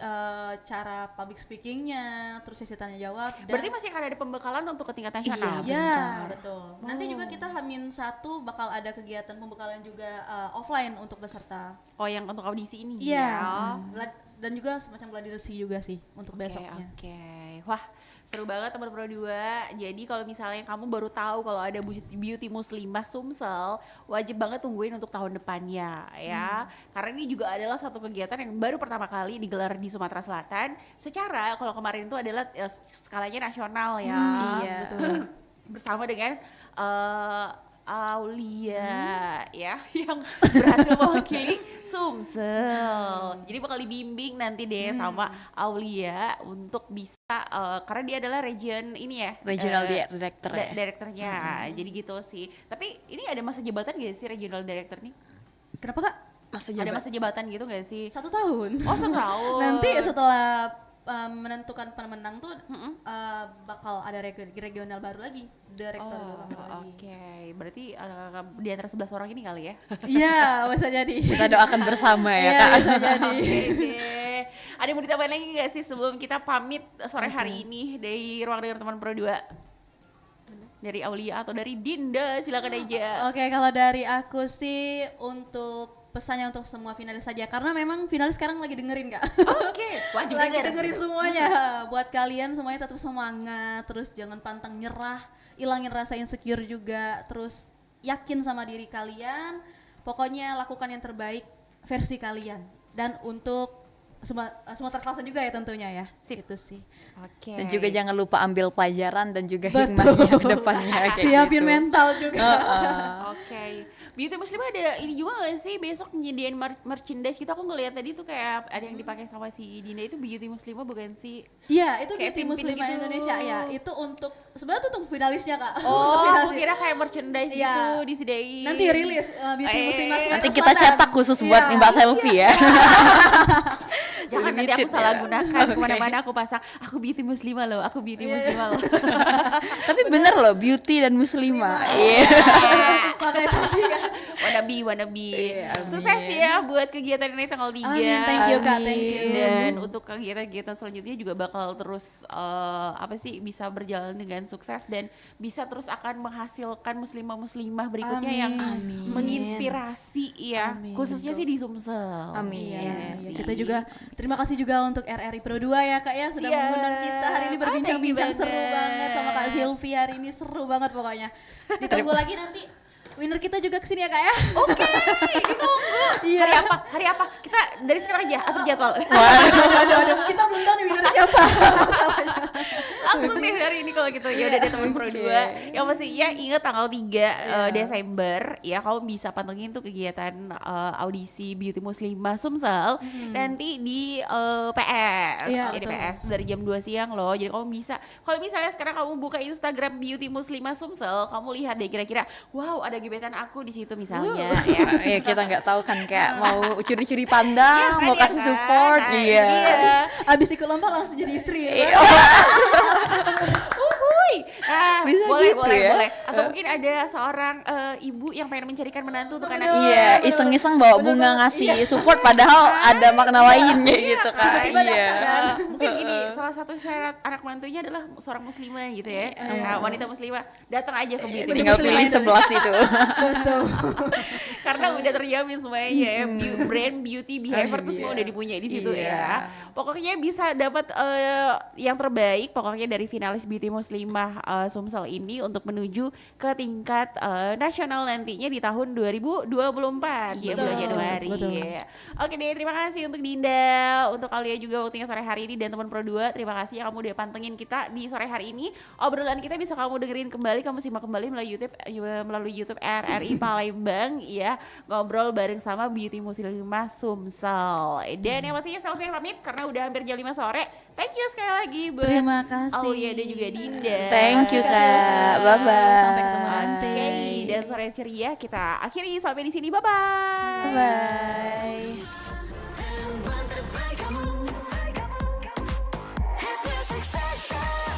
cara public speakingnya, terus sesi tanya jawab. Dan
Berarti masih akan ada pembekalan untuk ke tingkat nasional?
Iya, betul. Nanti juga kita H-1 bakal ada kegiatan pembekalan juga offline untuk peserta.
Oh, yang untuk audisi ini
Iya.
ya?
Dan juga semacam gladi resi juga sih untuk besoknya.
Oke. Wah, seru banget teman Pro 2. Jadi kalau misalnya kamu baru tahu kalau ada Beauty Muslimah Sumsel, wajib banget tungguin untuk tahun depannya ya. Karena ini juga adalah satu kegiatan yang baru pertama kali digelar di Sumatera Selatan. Secara kalau kemarin itu adalah skalanya nasional ya.
Iya.
Betul. Bersama dengan Aulia ya yang berhasil mewakili Sumsel. Jadi bakal dibimbing nanti deh sama Aulia untuk bisa karena dia adalah region ini ya.
Regional director ya.
Direkturnya. Jadi gitu sih. Tapi ini ada masa jabatan gak sih regional director nih?
Kenapa Kak?
Ada masa jabatan gitu gak sih?
1 tahun.
Oh, 1 tahun.
Nanti setelah menentukan pemenang tuh bakal ada regional baru lagi, direktur baru lagi.
Oke, berarti di antara 11 orang ini kali ya?
Iya, bisa jadi.
Kita doakan bersama ya
Iya,
Kak.
bisa jadi.
Oke. Ada yang mau ditambahin lagi gak sih sebelum kita pamit sore hari ini dari Ruang Dengar Teman Pro 2? Dari Aulia atau dari Dinda, silakan aja.
Oke, kalau dari aku sih untuk pesannya untuk semua finalis saja, karena memang finalis sekarang lagi dengerin Kak.
Oke, wajib
Lagi
denger.
dengerin semuanya. Buat kalian semuanya tetap semangat, terus jangan pantang nyerah, ilangin rasa insecure juga, terus yakin sama diri kalian. Pokoknya lakukan yang terbaik versi kalian. Dan untuk Sumatera Selatan juga ya tentunya ya. Itu sih.
Oke.
Dan juga jangan lupa ambil pelajaran dan juga
Betul.
hikmahnya ke depannya kayak
Siapin
gitu.
mental juga.
Oke. Beauty Muslimah ada ini juga gak sih besok nyediain merchandise kita? Aku ngeliat tadi tuh kayak ada yang dipakai sama si Dinda itu Beauty Muslimah bukan sih?
Iya, itu
Kayak
Beauty
pin-pin
Muslimah
gitu.
Indonesia ya. Itu untuk sebenarnya tuh untuk finalisnya Kak. Untuk
Oh,
finalis.
aku kira kayak merchandise
Iya.
gitu disediain.
Nanti rilis Beauty Muslimah Sumatera
Nanti kita
Selatan.
cetak khusus buat
Iya.
Mbak Selfie ya.
Jangan nanti aku
Limited
salah
ya.
gunakan
Oke.
kemana-mana aku pasang aku Beauty Muslimah loh, aku Beauty Muslimah loh.
Tapi bener loh, beauty dan muslimah. Iya.
Makanya tadi kan.
Wannabe.
Amin.
Sukses ya buat kegiatan ini tanggal 3.
Amin, thank you Kak, thank you.
Dan untuk kegiatan-kegiatan selanjutnya juga bakal terus bisa berjalan dengan sukses dan bisa terus akan menghasilkan muslimah-muslimah berikutnya yang
Amin.
menginspirasi ya,
Amin,
khususnya sih di Sumsel.
Amin.
Iya
Iya,
sih.
kita juga terima kasih juga untuk RRI Pro 2 ya Kak ya sudah
Siap.
mengundang kita hari ini berbincang-bincang
thank you
seru
banget.
banget sama Kak Sylvie hari ini seru banget pokoknya. Ditunggu lagi nanti winner kita juga kesini ya Kak ya.
Oke, ditunggu.
Iya.
Hari apa? Kita dari sekarang aja atur jadwal.
Aduh, kita belum tahu nih winner siapa.
Langsung deh hari ini kalau gitu. Ya udah deh teman Pro 2. Yang pasti ya ingat tanggal 3 Desember ya kamu bisa pantengin tuh kegiatan audisi Beauty Muslimah Sumsel nanti di PS.
Iya,
Ya, di
betul.
PS dari jam 2 siang loh. Jadi kamu bisa kalau misalnya sekarang kamu buka Instagram Beauty Muslimah Sumsel, kamu lihat deh kira-kira wow ada gebetan aku di situ misalnya ya.
Ya kita nggak tahu kan kayak mau curi-curi pandang,
Iya kan,
mau
iya
kasih
kan?
support,
Nah,
iya.
iya.
Abis ikut lomba langsung jadi istri ya.
Iya.
Uhuy.
Bisa
boleh,
gitu
boleh,
ya?
boleh. Atau mungkin ada seorang ibu yang pengen mencarikan menantu untuk anak.
Iya, iseng-iseng bawa bunga ngasih support padahal ada makna lain kayak gitu kan.
Tiba-tiba
Iya.
datang. Mungkin gini, salah satu syarat anak mantunya adalah seorang muslimah gitu ya. Nah, wanita muslimah datang aja ke Beauty
Tinggal
Muslimah
pilih
Indonesia.
11 itu.
Betul.
Karena udah terjamin semuanya ya, brand, beauty, behavior tuh semua udah dipunyai di situ ya. Pokoknya bisa dapat yang terbaik pokoknya dari finalis Beauty Muslimah Sumsel ini untuk menuju ke tingkat nasional nantinya di tahun 2024 ya, bulan Januari. Ya. Oke deh, terima kasih untuk Dinda, untuk kalian juga waktunya sore hari ini, dan teman Pro 2, terima kasih ya kamu udah pantengin kita di sore hari ini. Obrolan kita bisa kamu dengerin kembali, kamu simak kembali melalui YouTube RRI Palembang ya, ngobrol bareng sama Beauty Muslimah Sumsel. Dan yang pastinya Selfie pamit karena udah hampir jam 5 sore. Thank you sekali lagi buat
Terima kasih.
Aulia dan juga Dinda.
Thank you Kak. Bye bye.
Sampai ketemu nanti.
Oke, dan sore ceria kita akhiri sampai di sini. Bye bye.
Bye bye.
Teman terbaik kamu, Hit Music Station.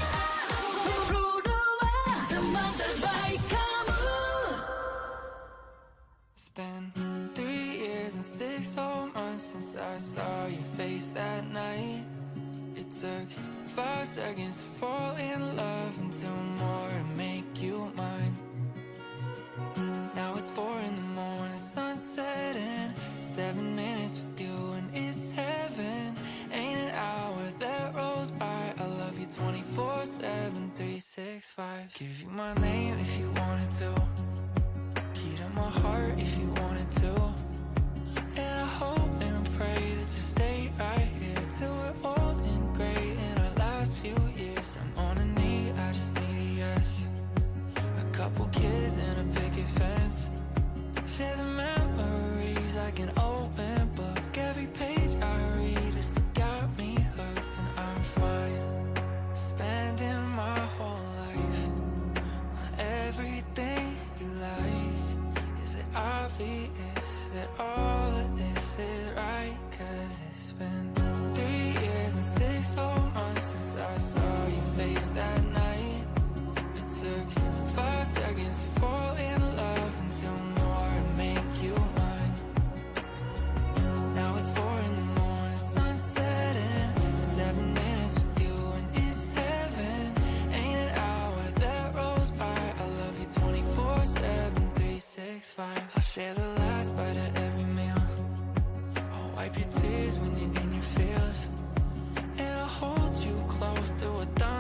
Pro 2, teman terbaik kamu.
It's been 3 years and 6 whole months since I saw your face that night. It took 5 seconds to fall in love and 2 more to make you mine. Now it's 4 in the morning, sunset and 7 minutes with you and it's heaven. Ain't an hour that rolls by. I love you 24/7, 365. Give you my name if you wanted to. Key to my heart if you wanted to. And I hope and pray that you stay right here till we're old and gray in our last few years. I'm on a knee, I just need a yes. A couple kids and a picket fence. Share the memories like an open book. Every page I read is still got me hooked, and I'm fine spending my whole life on everything you like. Is it obvious that all of this is right? 'Cause it's been 3 years and 6 whole months since I saw your face that night. It took 5 seconds to fall in love and 2 more to make you mine. Now it's 4 in the morning, sunset and 7 minutes with you and it's heaven. Ain't an hour that rolls by. I love you 24/7, 365. I'll share the last bite of every meal. I'll wipe your tears when you're in your feels. And I'll hold you close through 1,000